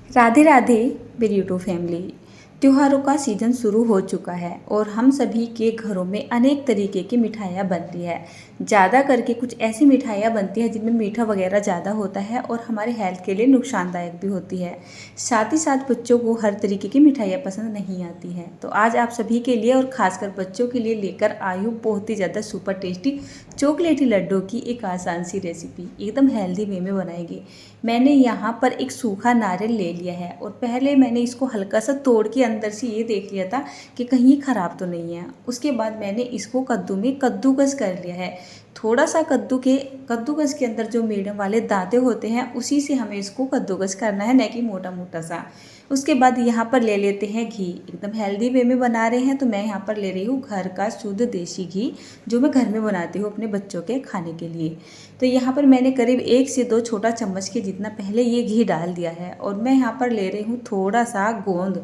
राधे राधे मेरी YouTube family. त्योहारों का सीज़न शुरू हो चुका है और हम सभी के घरों में अनेक तरीके की मिठाइयाँ बनती है। ज़्यादा करके कुछ ऐसी मिठाइयाँ बनती हैं जिनमें मीठा वगैरह ज़्यादा होता है और हमारे हेल्थ के लिए नुकसानदायक भी होती है। साथ ही साथ बच्चों को हर तरीके की मिठाइयाँ पसंद नहीं आती हैं। तो आज आप सभी के लिए और ख़ासकर बच्चों के लिए लेकर आई हूँ बहुत ही ज़्यादा सुपर टेस्टी चॉकलेटी लड्डू की एक आसान सी रेसिपी, एकदम हेल्दी वे में बनाएगी। मैंने यहाँ पर एक सूखा नारियल ले लिया है और पहले मैंने इसको हल्का सा तोड़ के अंदर से ये देख लिया था कि कहीं ये ख़राब तो नहीं है। उसके बाद मैंने इसको कद्दू में कद्दूकस कर लिया है। थोड़ा सा कद्दूकस के अंदर जो मीडियम वाले दांते होते हैं उसी से हमें इसको कद्दूकस करना है, न कि मोटा मोटा सा। उसके बाद यहाँ पर ले लेते हैं घी। एकदम हेल्दी वे में बना रहे हैं तो मैं यहाँ पर ले रही हूँ घर का शुद्ध देसी घी, जो मैं घर में बनाती हूँ अपने बच्चों के खाने के लिए। तो यहाँ पर मैंने करीब 1 से 2 छोटा चम्मच के जितना पहले ये घी डाल दिया है और मैं यहाँ पर ले रही हूँ थोड़ा सा गोंद,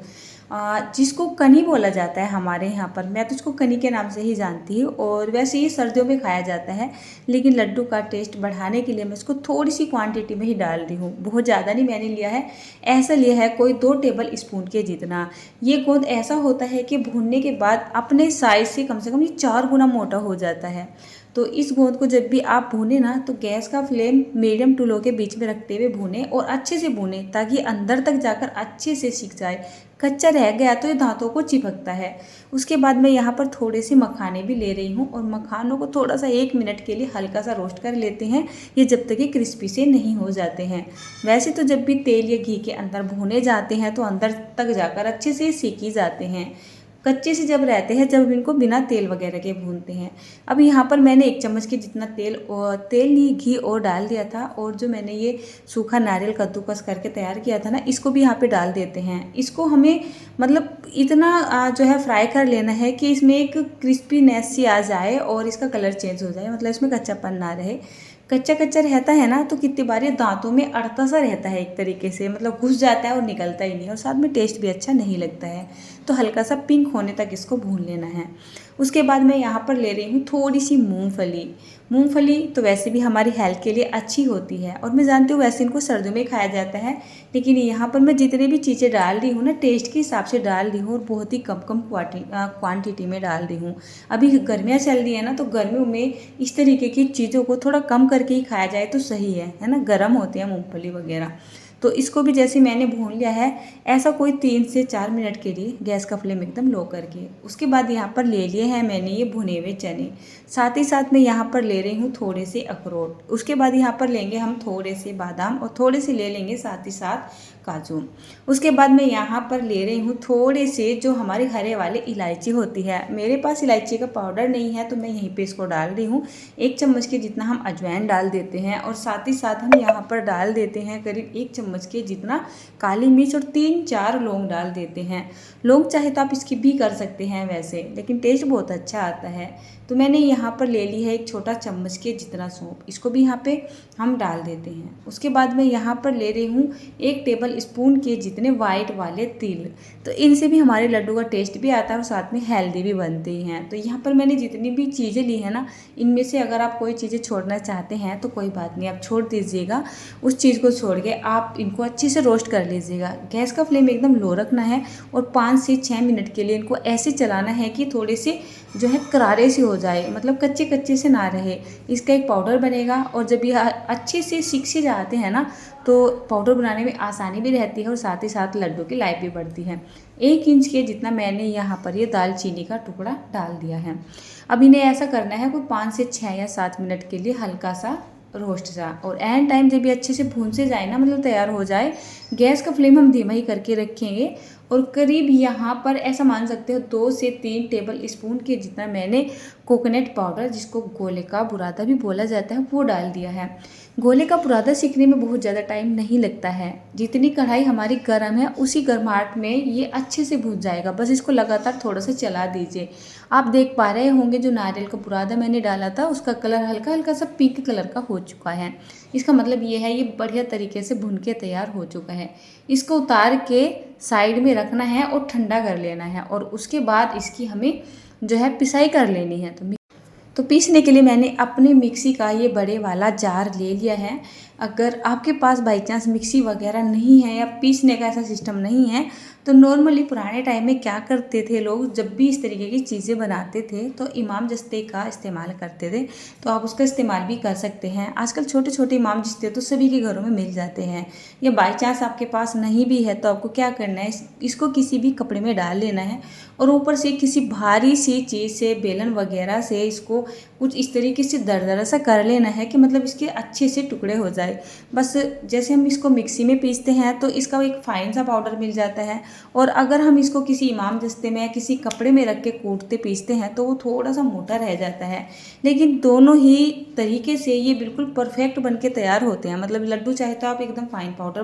जिसको कनी बोला जाता है हमारे यहाँ पर। मैं तो इसको कनी के नाम से ही जानती हूँ और वैसे ये सर्दियों में खाया जाता है, लेकिन लड्डू का टेस्ट बढ़ाने के लिए मैं इसको थोड़ी सी क्वांटिटी में ही डाल रही हूँ। बहुत ज़्यादा नहीं मैंने लिया है, ऐसा लिया है कोई 2 टेबल स्पून के जितना। ये गोंद ऐसा होता है कि भूनने के बाद अपने साइज से कम ये 4 गुना मोटा हो जाता है। तो इस गोंद को जब भी आप भूने ना तो गैस का फ्लेम मीडियम टू लो के बीच में रखते हुए भूने और अच्छे से भूने, ताकि अंदर तक जाकर अच्छे से सीख जाए। कच्चा रह गया तो ये दांतों को चिपकता है। उसके बाद मैं यहाँ पर थोड़े से मखाने भी ले रही हूँ और मखानों को थोड़ा सा 1 मिनट के लिए हल्का सा रोस्ट कर लेते हैं, ये जब तक ये क्रिस्पी से नहीं हो जाते हैं। वैसे तो जब भी तेल या घी के अंदर भुने जाते हैं तो अंदर तक जाकर अच्छे से सीख जाते हैं। कच्चे से जब रहते हैं, जब इनको बिना तेल वगैरह के भूनते हैं। अब यहाँ पर मैंने 1 चम्मच के जितना तेल नहीं घी और डाल दिया था और जो मैंने ये सूखा नारियल कद्दूकस करके तैयार किया था ना, इसको भी यहाँ पे डाल देते हैं। इसको हमें मतलब इतना जो है फ्राई कर लेना है कि इसमें एक क्रिस्पीनेस सी आ जाए और इसका कलर चेंज हो जाए, मतलब इसमें कच्चापन ना रहे। कच्चा कच्चा रहता है ना तो कितनी बार ये दांतों में अड़ता सा रहता है, एक तरीके से मतलब घुस जाता है और निकलता ही नहीं, और साथ में टेस्ट भी अच्छा नहीं लगता है। तो हल्का सा पिंक होने तक इसको भून लेना है। उसके बाद मैं यहाँ पर ले रही हूँ थोड़ी सी मूंगफली तो वैसे भी हमारी हेल्थ के लिए अच्छी होती है और मैं जानती हूँ वैसे इनको सर्दियों में खाया जाता है, लेकिन यहाँ पर मैं जितनी भी चीज़ें डाल रही हूँ ना टेस्ट के हिसाब से डाल रही हूँ और बहुत ही कम क्वांटिटी में डाल रही हूँ। अभी गर्मियाँ चल रही है ना, तो गर्मियों में इस तरीके की चीज़ों को थोड़ा कम करके ही खाया जाए तो सही है ना। गर्म होते हैं मूँगफली वगैरह। तो इसको भी जैसे मैंने भून लिया है, ऐसा कोई 3 से 4 मिनट के लिए गैस का फ्लेम एकदम लो करके। उसके बाद यहाँ पर ले लिए हैं मैंने ये भुने हुए चने, साथ ही साथ मैं यहाँ पर ले रही हूँ थोड़े से अखरोट। उसके बाद यहाँ पर लेंगे हम थोड़े से बादाम और थोड़े से ले लेंगे साथ ही साथ काजू। उसके बाद मैं यहाँ पर ले रही हूँ थोड़े से जो हमारे हरे वाले इलायची होती है। मेरे पास इलायची का पाउडर नहीं है तो मैं यहीं पे इसको डाल रही हूँ। 1 चम्मच के जितना हम अजवाइन डाल देते हैं और साथ ही साथ हम यहाँ पर डाल देते हैं करीब 1 चम्मच के जितना काली मिर्च और 3-4 लौंग डाल देते हैं। लौंग चाहे तो आप स्किप भी कर सकते हैं वैसे, लेकिन टेस्ट बहुत अच्छा आता है। तो मैंने यहाँ पर ले ली है 1 छोटा चम्मच के जितना सौंफ, इसको भी यहाँ पे हम डाल देते हैं। उसके बाद मैं यहाँ पर ले रही हूँ 1 टेबल स्पून के जितने वाइट वाले तिल, तो इनसे भी हमारे लड्डू का टेस्ट भी आता है और साथ में हेल्दी भी बनते हैं। तो यहाँ पर मैंने जितनी भी चीज़ें ली है ना, इनमें से अगर आप कोई चीज़ें छोड़ना चाहते हैं तो कोई बात नहीं, आप छोड़ दीजिएगा। उस चीज़ को छोड़ के आप इनको अच्छे से रोस्ट कर लीजिएगा। गैस का फ्लेम एकदम लो रखना है और 5 से 6 मिनट के लिए इनको ऐसे चलाना है कि थोड़े से जो है करारे से हो जाए, मतलब कच्चे कच्चे से ना रहे। इसका एक पाउडर बनेगा और जब ये अच्छे से सीख से जाते हैं ना, तो पाउडर बनाने में आसानी भी रहती है और साथ ही साथ लड्डू की लाइफ भी बढ़ती है। 1 इंच के जितना मैंने यहाँ पर ये दालचीनी का टुकड़ा डाल दिया है। अब इन्हें ऐसा करना है कोई 5 से 6 या 7 मिनट के लिए हल्का सा रोस्ट जा, और एंड टाइम जब ये अच्छे से भून से जाए ना, मतलब तैयार हो जाए, गैस का फ्लेम हम धीमा ही करके रखेंगे और करीब यहाँ पर ऐसा मान सकते हो 2 से 3 टेबल स्पून के जितना मैंने कोकोनट पाउडर, जिसको गोले का बुरादा भी बोला जाता है, वो डाल दिया है। गोले का बुरादा सीखने में बहुत ज़्यादा टाइम नहीं लगता है। जितनी कढ़ाई हमारी गर्म है उसी गर्माहट में ये अच्छे से भून जाएगा। बस इसको लगातार थोड़ा सा चला दीजिए। आप देख पा रहे होंगे जो नारियल का बुरादा मैंने डाला था उसका कलर हल्का हल्का सा पिंक कलर का हो चुका है। इसका मतलब ये है ये बढ़िया तरीके से भुन के तैयार हो चुका है। इसको उतार के साइड में रखना है और ठंडा कर लेना है और उसके बाद इसकी हमें जो है पिसाई कर लेनी है। तो पीसने के लिए मैंने अपने मिक्सी का ये बड़े वाला जार ले लिया है। अगर आपके पास बाई चांस मिक्सी वगैरह नहीं है या पीसने का ऐसा सिस्टम नहीं है, तो नॉर्मली पुराने टाइम में क्या करते थे लोग, जब भी इस तरीके की चीज़ें बनाते थे तो इमाम जस्ते का इस्तेमाल करते थे। तो आप उसका इस्तेमाल भी कर सकते हैं। आजकल छोटे छोटे इमाम जस्ते तो सभी के घरों में मिल जाते हैं। या बाई चांस आपके पास नहीं भी है तो आपको क्या करना है, इसको किसी भी कपड़े में डाल लेना है और ऊपर से किसी भारी सी चीज़ से, बेलन वगैरह से इसको कुछ इस तरीके से दरदरा सा कर लेना है कि मतलब इसके अच्छे से टुकड़े हो जाए। बस जैसे हम इसको मिक्सी में पीसते हैं तो इसका एक फ़ाइन सा पाउडर मिल जाता है, और अगर हम इसको किसी इमाम दस्ते में या किसी कपड़े में रख के कूटते पीसते हैं तो वो थोड़ा सा मोटा रह जाता है। लेकिन दोनों ही तरीके से ये बिल्कुल परफेक्ट बन के तैयार होते हैं। मतलब लड्डू चाहे तो आप एकदम फाइन पाउडर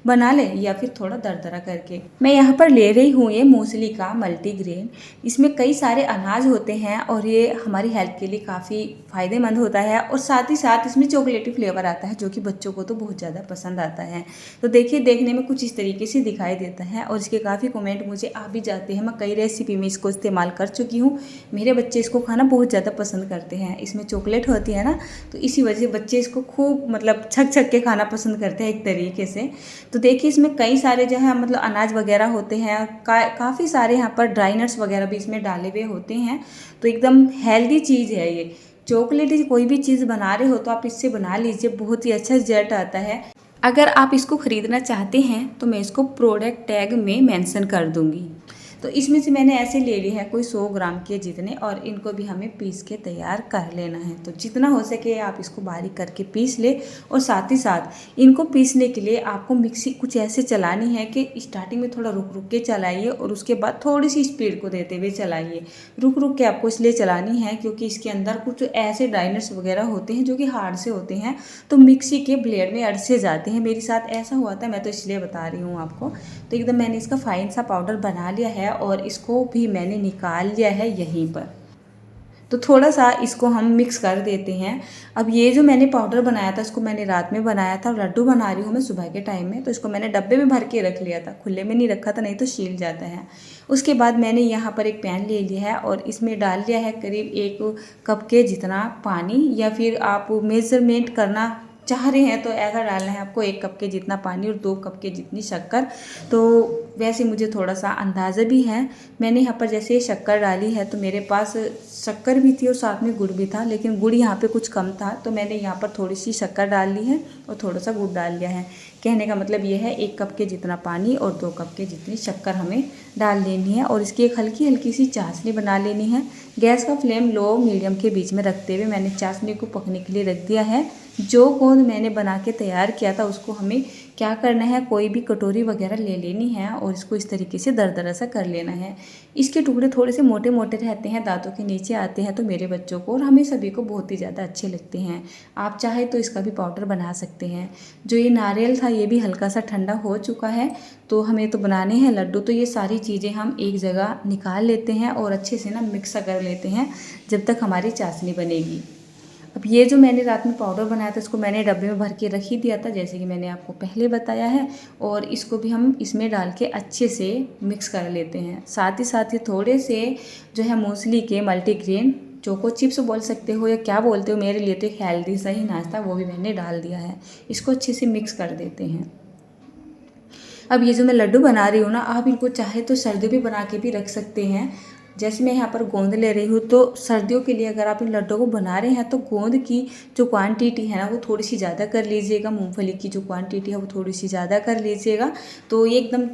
बना लें या फिर थोड़ा दरदरा करके। मैं यहाँ पर ले रही हूँ ये मूसली का मल्टीग्रेन। इसमें कई सारे अनाज होते हैं और ये हमारी हेल्थ के लिए काफ़ी फ़ायदेमंद होता है, और साथ ही साथ इसमें चॉकलेटी फ्लेवर आता है जो कि बच्चों को तो बहुत ज़्यादा पसंद आता है। तो देखिए, देखने में कुछ इस तरीके से दिखाई देता है और इसके काफ़ी कमेंट मुझे आ भी जाते हैं। मैं कई रेसिपी में इसको इस्तेमाल कर चुकी हूँ। मेरे बच्चे इसको खाना बहुत ज़्यादा पसंद करते हैं। इसमें चॉकलेट होती है ना, तो इसी वजह से बच्चे इसको खूब मतलब छक छक के खाना पसंद करते हैं एक तरीके से। तो देखिए, इसमें कई सारे जो है मतलब अनाज वगैरह होते हैं और काफ़ी सारे यहाँ पर ड्राई नट्स वगैरह भी इसमें डाले हुए होते हैं। तो एकदम हेल्दी चीज़ है ये। चॉकलेट कोई भी चीज़ बना रहे हो तो आप इससे बना लीजिए, बहुत ही अच्छा रिजल्ट आता है। अगर आप इसको ख़रीदना चाहते हैं तो मैं इसको प्रोडक्ट टैग में मेंशन कर दूंगी। तो इसमें से मैंने ऐसे ले लिए हैं कोई 100 ग्राम के जितने, और इनको भी हमें पीस के तैयार कर लेना है। तो जितना हो सके आप इसको बारीक करके पीस ले, और साथ ही साथ इनको पीसने के लिए आपको मिक्सी कुछ ऐसे चलानी है कि स्टार्टिंग में थोड़ा रुक रुक के चलाइए और उसके बाद थोड़ी सी स्पीड को देते हुए चलाइए। रुक रुक के आपको इसलिए चलानी है क्योंकि इसके अंदर कुछ ऐसे ड्राइनर्स वगैरह होते हैं जो कि हार्ड से होते हैं, तो मिक्सी के ब्लेड में अड़ से जाते हैं। मेरे साथ ऐसा हुआ था, मैं तो इसलिए बता रही हूँ आपको। तो एकदम मैंने इसका फाइन सा पाउडर बना लिया है और इसको भी मैंने निकाल लिया है यहीं पर। तो थोड़ा सा इसको हम मिक्स कर देते हैं। अब ये जो मैंने पाउडर बनाया था इसको मैंने रात में बनाया था, और लड्डू बना रही हूँ मैं सुबह के टाइम में। तो इसको मैंने डब्बे में भर के रख लिया था, खुले में नहीं रखा था, नहीं तो शील जाता है। उसके बाद मैंने यहाँ पर एक पैन ले लिया है और इसमें डाल लिया है करीब 1 कप के जितना पानी, या फिर आप मेज़रमेंट करना चाह रहे हैं तो ऐसा डालना है आपको 1 कप के जितना पानी और 2 कप के जितनी शक्कर। तो वैसे मुझे थोड़ा सा अंदाज़ा भी है। मैंने यहाँ पर जैसे शक्कर डाली है तो मेरे पास शक्कर भी थी और साथ में गुड़ भी था, लेकिन गुड़ यहाँ पे कुछ कम था तो मैंने यहाँ पर थोड़ी सी शक्कर डाल ली है और थोड़ा सा गुड़ डाल लिया है। कहने का मतलब ये है 1 कप के जितना पानी और 2 कप के जितनी शक्कर हमें डाल लेनी है, और इसकी एक हल्की हल्की सी चाशनी बना लेनी है। गैस का फ्लेम लो मीडियम के बीच में रखते हुए मैंने चाशनी को पकने के लिए रख दिया है। जो गोंद मैंने बना के तैयार किया था उसको हमें क्या करना है, कोई भी कटोरी वगैरह ले लेनी है और इसको इस तरीके से दरदरा सा कर लेना है। इसके टुकड़े थोड़े से मोटे मोटे रहते हैं, दांतों के नीचे आते हैं, तो मेरे बच्चों को और हमें सभी को बहुत ही ज़्यादा अच्छे लगते हैं। आप चाहे तो इसका भी पाउडर बना सकते हैं। जो ये नारियल था ये भी हल्का सा ठंडा हो चुका है, तो हमें तो बनाने हैं लड्डू। तो ये सारी चीज़ें हम एक जगह निकाल लेते हैं और अच्छे से ना मिक्स कर लेते हैं जब तक हमारी चाशनी बनेगी। अब ये जो मैंने रात में पाउडर बनाया था इसको मैंने डब्बे में भर के रख ही दिया था, जैसे कि मैंने आपको पहले बताया है, और इसको भी हम इसमें डाल के अच्छे से मिक्स कर लेते हैं। साथ ही थोड़े से जो है मूसली के मल्टीग्रेन चोको चिप्स बोल सकते हो या क्या बोलते हो, मेरे लिए तो एक हेल्दी सा ही नाश्ता, वो भी मैंने डाल दिया है। इसको अच्छे से मिक्स कर देते हैं। अब ये जो मैं लड्डू बना रही हूँ ना, आप इनको चाहे तो सर्दियों में बना के भी रख सकते हैं। जैसे मैं यहाँ पर गोंद ले रही हूँ, तो सर्दियों के लिए अगर आप इन लड्डों को बना रहे हैं तो गोंद की जो क्वांटिटी है ना वो थोड़ी सी ज़्यादा कर लीजिएगा, मूंगफली की जो क्वांटिटी है वो थोड़ी सी ज़्यादा कर लीजिएगा। तो ये एकदम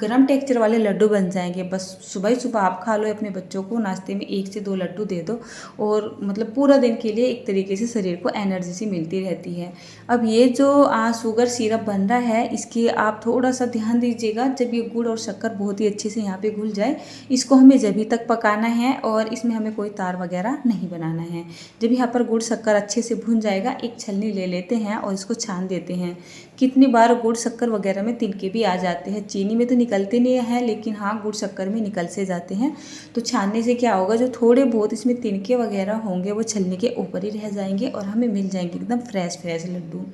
गर्म टेक्सचर वाले लड्डू बन जाएंगे। बस सुबह ही सुबह आप खा लो, अपने बच्चों को नाश्ते में 1 से 2 लड्डू दे दो, और मतलब पूरा दिन के लिए एक तरीके से शरीर को एनर्जी सी मिलती रहती है। अब ये जो शुगर सिरप बन रहा है इसकी आप थोड़ा सा ध्यान दीजिएगा, जब ये गुड़ और शक्कर बहुत ही अच्छे से यहाँ पे घुल जाए, इसको हमें जभी तक पकाना है और इसमें हमें कोई तार वगैरह नहीं बनाना है। जब यहाँ पर गुड़ शक्कर अच्छे से भुन जाएगा, एक छलनी ले लेते हैं और इसको छान देते हैं। कितनी बार गुड़ शक्कर वगैरह में तिनके भी आ जाते हैं, चीनी में तो निकलते नहीं हैं, लेकिन हाँ गुड़ शक्कर में निकल से जाते हैं। तो छानने से क्या होगा, जो थोड़े बहुत इसमें तिनके वगैरह होंगे वो छलनी के ऊपर ही रह जाएंगे और हमें मिल जाएंगे एकदम फ्रेश फ्रेश लड्डू।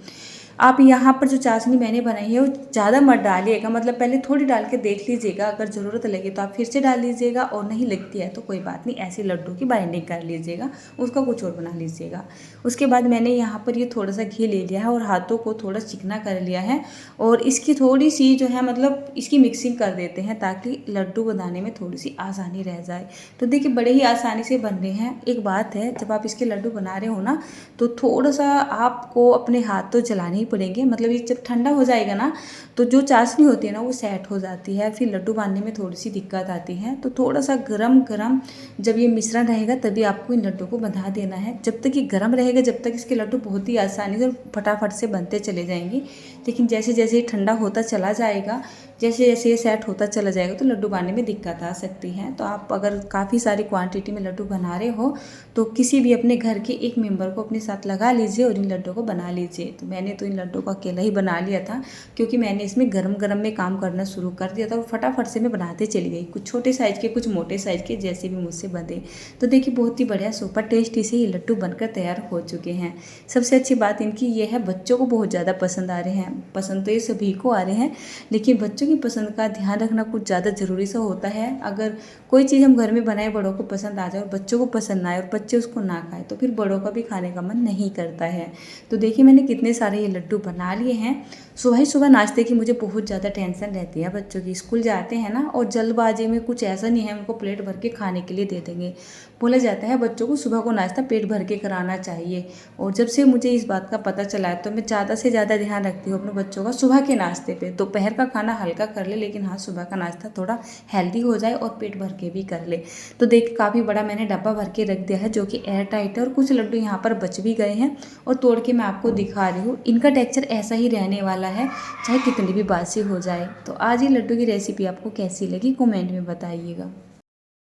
आप यहाँ पर जो चाशनी मैंने बनाई है वो ज़्यादा मत डालिएगा, मतलब पहले थोड़ी डाल के देख लीजिएगा, अगर ज़रूरत लगे तो आप फिर से डाल लीजिएगा, और नहीं लगती है तो कोई बात नहीं, ऐसे लड्डू की बाइंडिंग कर लीजिएगा, उसका कुछ और बना लीजिएगा। उसके बाद मैंने यहाँ पर ये थोड़ा सा घी ले लिया है और हाथों को थोड़ा चिकना कर लिया है, और इसकी थोड़ी सी जो है मतलब इसकी मिक्सिंग कर देते हैं ताकि लड्डू बनाने में थोड़ी सी आसानी रह जाए। तो देखिए बड़े ही आसानी से बन रहे हैं। एक बात है, जब आप इसके लड्डू बना रहे हो ना तो थोड़ा सा आपको अपने हाथ तो जलाने ही पड़ेंगे, मतलब ये जब ठंडा हो जाएगा ना तो जो चाशनी होती है ना वो सेट हो जाती है, फिर लड्डू बांधने में थोड़ी सी दिक्कत आती है। तो थोड़ा सा गरम गरम जब ये मिश्रण रहेगा तभी आपको इन लड्डू को बंधा देना है। जब तक ये गरम रहेगा जब तक इसके लड्डू बहुत ही आसानी से और फटाफट से बनते चले जाएंगे, लेकिन जैसे जैसे ये ठंडा होता चला जाएगा, जैसे जैसे ये सेट होता चला जाएगा तो लड्डू बनाने में दिक्कत आ सकती है। तो आप अगर काफ़ी सारी क्वांटिटी में लड्डू बना रहे हो तो किसी भी अपने घर के एक मेंबर को अपने साथ लगा लीजिए और इन लड्डू को बना लीजिए। तो मैंने तो इन लड्डू को अकेला ही बना लिया था, क्योंकि मैंने इसमें गरम गरम में काम करना शुरू कर दिया था और फटाफट से मैं बनाते चली गई, कुछ छोटे साइज़ के कुछ मोटे साइज़ के, जैसे भी मुझसे बने। तो देखिए बहुत ही बढ़िया सुपर टेस्टी से ये लड्डू बनकर तैयार हो चुके हैं। सबसे अच्छी बात इनकी ये है, बच्चों को बहुत ज़्यादा पसंद आ रहे हैं। पसंद तो ये सभी को आ रहे हैं, लेकिन बच्चों की पसंद का ध्यान रखना कुछ ज़्यादा ज़रूरी सा होता है। अगर कोई चीज़ हम घर में बनाए बड़ों को पसंद आ जाए और बच्चों को पसंद ना आए और बच्चे उसको ना खाएं तो फिर बड़ों का भी खाने का मन नहीं करता है। तो देखिए मैंने कितने सारे ये लड्डू बना लिए हैं। सुबह ही सुबह नाश्ते की मुझे बहुत ज़्यादा टेंशन रहती है, बच्चों की स्कूल जाते हैं ना और जल्दबाजी में कुछ ऐसा नहीं है उनको प्लेट भर के खाने के लिए दे देंगे। बोला जाता है बच्चों को सुबह को नाश्ता पेट भर के कराना चाहिए, और जब से मुझे इस बात का पता चला है तो मैं ज़्यादा से ज़्यादा ध्यान रखती हूँ अपने बच्चों का सुबह के नाश्ते पे। दोपहर का खाना हल्का कर ले, लेकिन हाँ सुबह का नाश्ता थोड़ा हेल्दी हो जाए और पेट भर के भी कर ले। तो देख काफ़ी बड़ा मैंने डब्बा भर के रख दिया है जो कि एयर टाइट है, और कुछ लड्डू यहाँ पर बच भी गए हैं और तोड़ के मैं आपको दिखा रही हूँ। इनका टेक्सचर ऐसा ही रहने वाला है चाहे कितनी भी बासी हो जाए। तो आज ये लड्डू की रेसिपी आपको कैसी लगी कमेंट में बताइएगा।